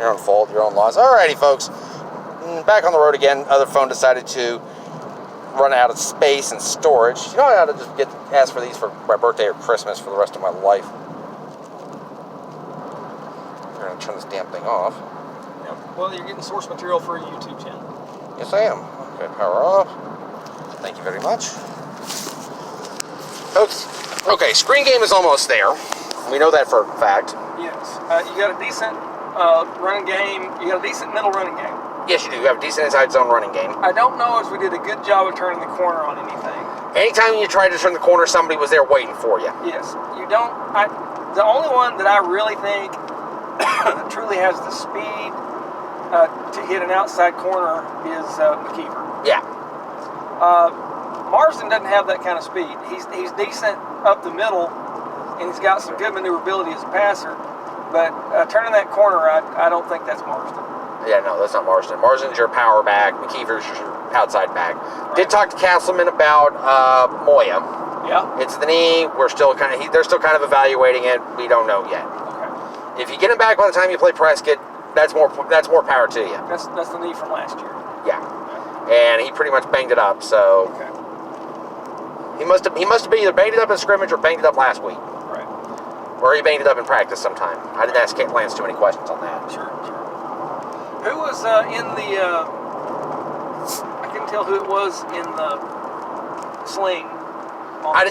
Your own fault, your own loss. Alrighty, folks. Back on the road again. Other phone decided to run out of space and storage. You know, I ought to just ask for these for my birthday or Christmas for the rest of my life. We're going to turn this damn thing off. Yep. Well, you're getting source material for a YouTube channel. Yes, I am. Okay, power off. Thank you very much. Folks, okay, screen game is almost there. We know that for a fact. Yes. You got a decent running game. You got a decent middle running game. Yes, you do. You have a decent inside zone running game. I don't know if we did a good job of turning the corner on anything. Anytime you tried to turn the corner, somebody was there waiting for you. Yes. You don't... the only one that I really think truly has the speed to hit an outside corner is McKeever. Yeah. Marsden doesn't have that kind of speed. He's decent up the middle, and he's got some good maneuverability as a passer, but turning that corner, I don't think that's Marsden. Yeah, no, that's not Marsden. Marsden's your power back. McKeever's your outside back. Right. Did talk to Castleman about Moya. Yeah. It's the knee. We're still they're still kind of evaluating it. We don't know yet. Okay. If you get him back by the time you play Prescott, that's more power to you. That's the knee from last year. Yeah. And he pretty much banged it up. So okay. He must have either banged it up in scrimmage or banged it up last week. Right. Or he banged it up in practice sometime. I didn't ask Lance too many questions on that. Sure. Who was in the... I couldn't tell who it was in the sling. I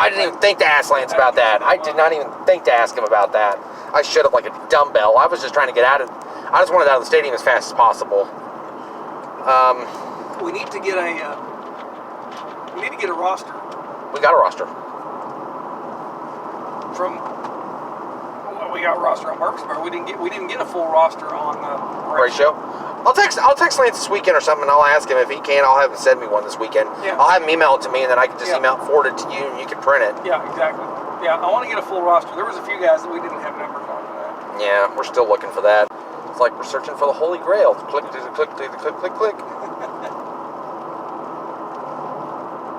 didn't even think to ask Lance about that. I did not even think to ask him about that. I should have, like a dumbbell. I was just trying to get out of... I just wanted out of the stadium as fast as possible. We need to get a... we need to get a roster. We got a roster. We got a roster on Murfreesboro. We didn't get a full roster on Horatio. I'll text Lance this weekend or something, and I'll ask him if he can. I'll have him send me one this weekend. Yeah. I'll have him email it to me, and then I can just forward it to you, and you can print it. Yeah, exactly. Yeah, I want to get a full roster. There was a few guys that we didn't have numbers on for that. Yeah, we're still looking for that. It's like we're searching for the Holy Grail. Click.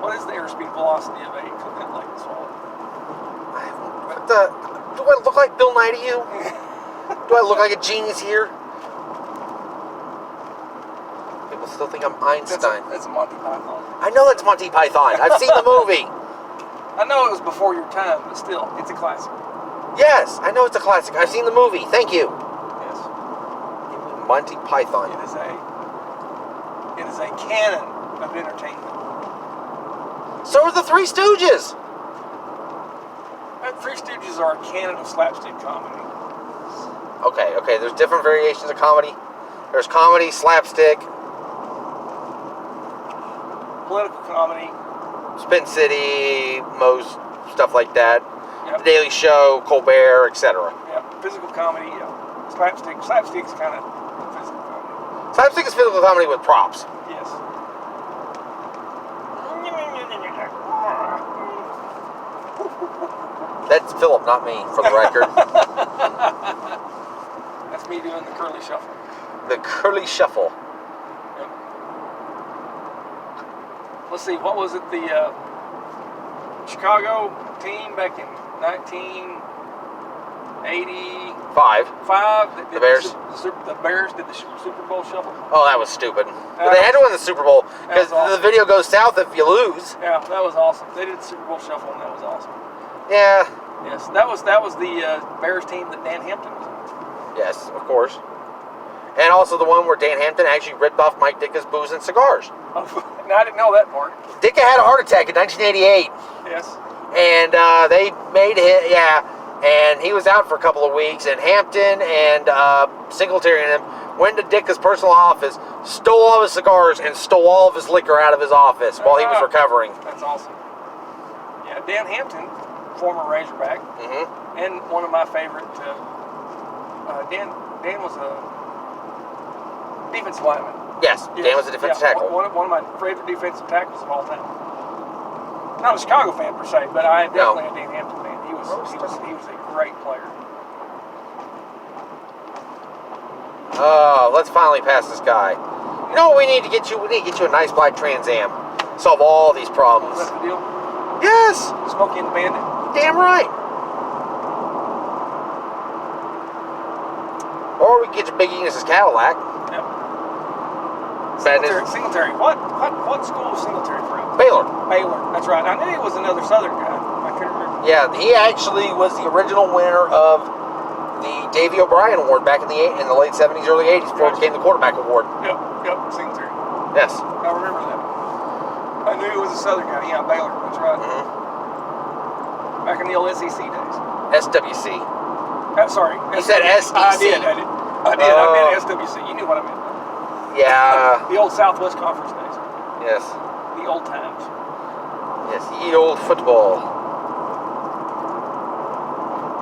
What is the airspeed velocity of a coconut like this one? Do I look like Bill Nye to you? Do I look like a genius here? People still think I'm Einstein. That's Monty Python. I know that's Monty Python. I've seen the movie. I know it was before your time, but still, it's a classic. Yes, I know it's a classic. I've seen the movie. Thank you. Yes. Monty Python. It is a canon of entertainment. So are the Three Stooges. Three Stooges are a canon of slapstick comedy. Okay. There's different variations of comedy. There's comedy, slapstick, political comedy, Spin City, most stuff like that. Yep. The Daily Show, Colbert, etc. Yeah, physical comedy. Yeah. Slapstick's kind of physical comedy. Slapstick is physical comedy with props. Yes. That's Philip, not me, for the record. That's me doing the curly shuffle. The curly shuffle. Yep. Let's see, what was it? The Chicago team back in 1985. The Bears. The Bears did the Super Bowl shuffle. Oh, that was stupid. But they had to win the Super Bowl because awesome. The video goes south if you lose. Yeah, that was awesome. They did the Super Bowl shuffle, and that was awesome. Yeah. Yes, that was the Bears team that Dan Hampton was on. Yes, of course. And also the one where Dan Hampton actually ripped off Mike Dicka's booze and cigars. Oh, no, I didn't know that part. Dicka had a heart attack in 1988. Yes. And they made him, and he was out for a couple of weeks, and Hampton and Singletary and him went to Dicka's personal office, stole all of his cigars, and stole all of his liquor out of his office while he was recovering. That's awesome. Yeah, Dan Hampton, former Razorback, and one of my favorite, Dan was a defensive lineman. Yes, Dan was a defensive tackle. One of my favorite defensive tackles of all time. Not a Chicago fan per se, but I am definitely a Dan Hampton fan. He was a great player. Let's finally pass this guy. You know what we need to get you? We need to get you a nice black Trans Am. Solve all these problems. Is that the deal? Yes! Smokey and the Bandit? Damn right. Or we can get you Big Enos's Cadillac. Yep. Singletary. Singletary. What school is Singletary from? Baylor. Baylor. That's right. I knew he was another Southern guy. I couldn't remember. Yeah, he actually was the original winner of the Davey O'Brien Award back in the late 70s, early 80s, before it became the quarterback award. Yep. Singletary. Yes. I remember that. I knew he was a Southern guy. Yeah, Baylor. That's right. Mm-hmm. Back in the old SEC days. SWC. Sorry. You said SEC. I did. I meant SWC. You knew what I meant. Yeah. The old Southwest Conference days. Yes. The old times. Yes, ye old football.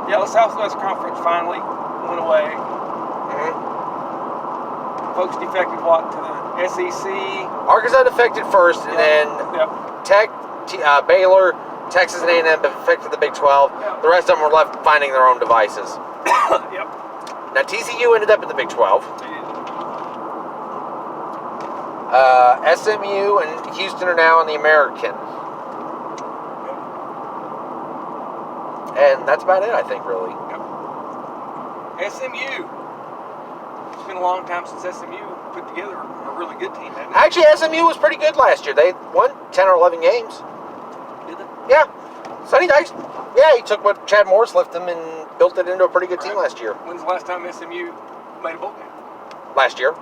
Yeah, the Southwest Conference finally went away. Mm-hmm. Folks defected to the SEC. Arkansas defected first, and then Tech, Baylor, Texas and A&M defected the Big 12. Yep. The rest of them were left finding their own devices. Yep. Now TCU ended up in the Big 12. SMU and Houston are now in the American. And that's about it, I think, really. Yep. SMU. It's been a long time since SMU put together a really good team, hasn't it? Actually, SMU was pretty good last year. They won 10 or 11 games. Did they? Yeah. Sonny Dykes, he took what Chad Morris left them and built it into a pretty good team last year. When's the last time SMU made a bowl game? Last year.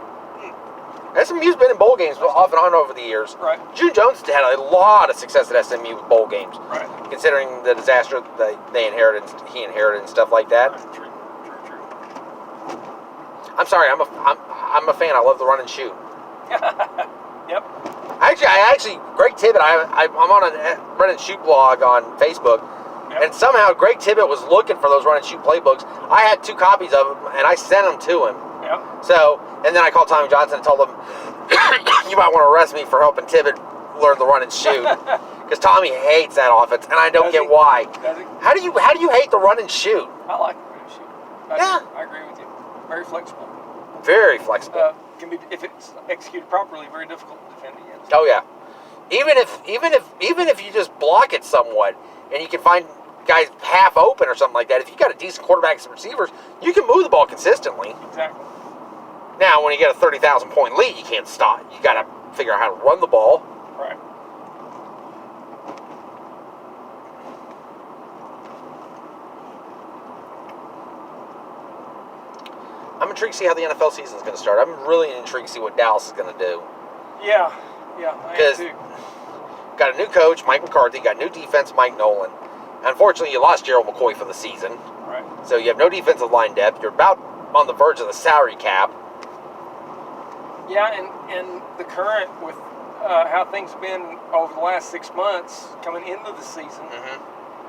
SMU's been in bowl games off and on over the years. Right. June Jones had a lot of success at SMU with bowl games. Right. Considering the disaster that he inherited and stuff like that. Right. True. I'm sorry, I'm a fan. I love the run and shoot. Yep. Actually, Greg Tibbett, I'm on a run and shoot blog on Facebook, and somehow Greg Tibbett was looking for those run and shoot playbooks. I had 2 copies of them, and I sent them to him. Yep. So, and then I called Tommy Johnson and told him, you might want to arrest me for helping Tibbett learn the run and shoot, because Tommy hates that offense, and I don't get why. Does he? How do you hate the run and shoot? I like the run and shoot. I agree with you. Very flexible. Very flexible. Can be, if it's executed properly, very difficult to defend against. Oh yeah. Even if you just block it somewhat, and you can find guys half open or something like that, if you got a decent quarterback and receivers, you can move the ball consistently. Exactly. Now, when you get a 30,000 point lead, you can't stop. You got to figure out how to run the ball. Right. I'm intrigued to see how the NFL season is going to start. I'm really intrigued to see what Dallas is going to do. Yeah, I am too. Got a new coach, Mike McCarthy. Got new defense, Mike Nolan. Unfortunately, you lost Gerald McCoy for the season. Right. So you have no defensive line depth. You're about on the verge of the salary cap. Yeah, and the current with how things have been over the last 6 months coming into the season, Mm-hmm.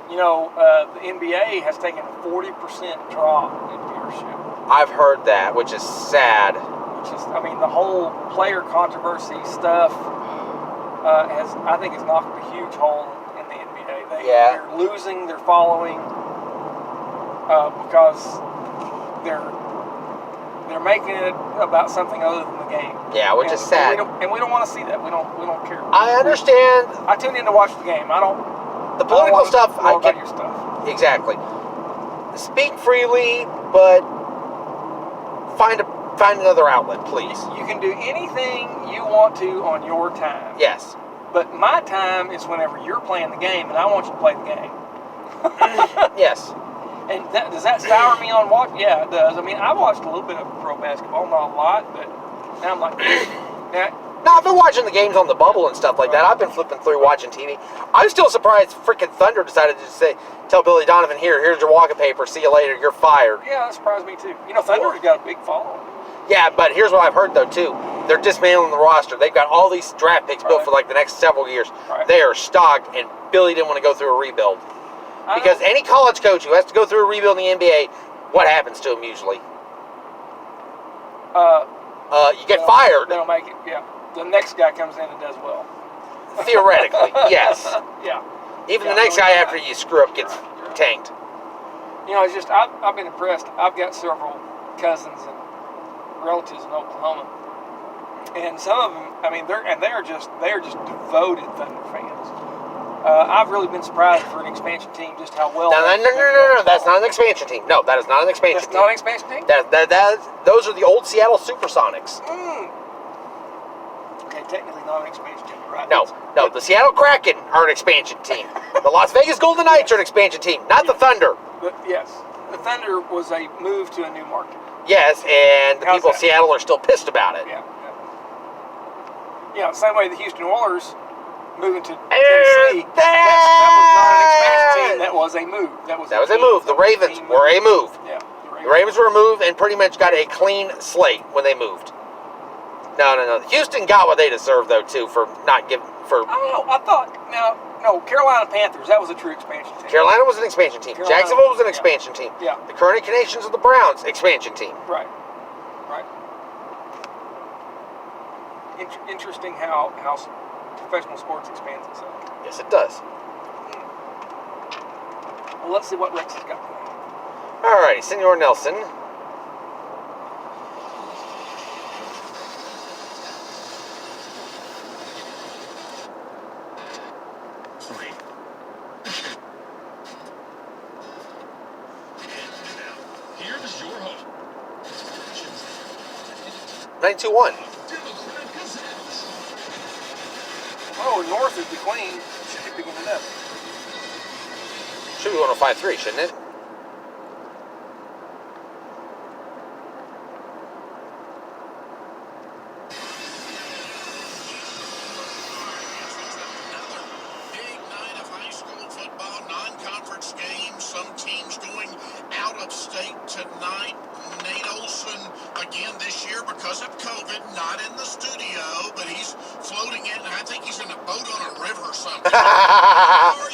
the NBA has taken a 40% drop in viewership. I've heard that, which is sad. The whole player controversy stuff I think has knocked a huge hole in the NBA. They're losing their following because they're making it about something other than the game. Yeah, which is sad. And we don't want to see that. We don't care. I understand. I tune in to watch the game. The political stuff. I get your stuff. Exactly. Speak freely, but find another outlet, please. You can do anything you want to on your time. Yes. But my time is whenever you're playing the game, and I want you to play the game. Yes. And does that sour me on watch? Yeah, it does. I watched a little bit of pro basketball, not a lot, but now I'm like, No, I've been watching the games on the bubble and stuff like that. I've been flipping through watching TV. I'm still surprised freaking Thunder decided to tell Billy Donovan, here's your walking paper, see you later, you're fired. Yeah, that surprised me too. Thunder's got a big following. Yeah, but here's what I've heard though too. They're dismantling the roster. They've got all these draft picks built for like the next several years. Right. They are stocked, and Billy didn't want to go through a rebuild. Because any college coach who has to go through a rebuild in the NBA, what happens to him usually? You get fired. They'll make it, yeah. The next guy comes in and does well. Theoretically, yes. Yeah. Even the next guy after you screw up gets tanked. It's just, I've been impressed. I've got several cousins and relatives in Oklahoma. And some of them, they are just devoted Thunder fans. I've really been surprised for an expansion team just how well. No. That's not an expansion team. No, that is not an expansion That's team. not an expansion team? Those are the old Seattle Supersonics. Okay, technically not an expansion team, right? No. The Seattle Kraken are an expansion team. The Las Vegas Golden Knights are an expansion team, not the Thunder. But yes, the Thunder was a move to a new market. Yes, and the How's people of that? Seattle are still pissed about it. Yeah, same way the Houston Oilers moving to Tennessee. That was not an expansion team. That was a move. That was a move. The Ravens were a move. Yeah. The Ravens were a move and pretty much got a clean slate when they moved. No. Houston got what they deserved, though, too, for not giving... I thought... No, Carolina Panthers, that was a true expansion team. Carolina was an expansion team. Jacksonville was an expansion team. Yeah. The current incarnations of the Browns, expansion team. Right. Interesting how professional sports expands itself. Yes, it does. Well, let's see what Rex has got going on. Alrighty, Senor Nelson. Here is your host. 921. Oh, North is the queen. Should be picking it up. Should be 105.3, shouldn't it? Big night of high school football, non-conference games. Some teams going out of state tonight. Nate Olson again this year because of COVID, not in the studio, but he's floating in. I think he's in a boat on a river or something. How are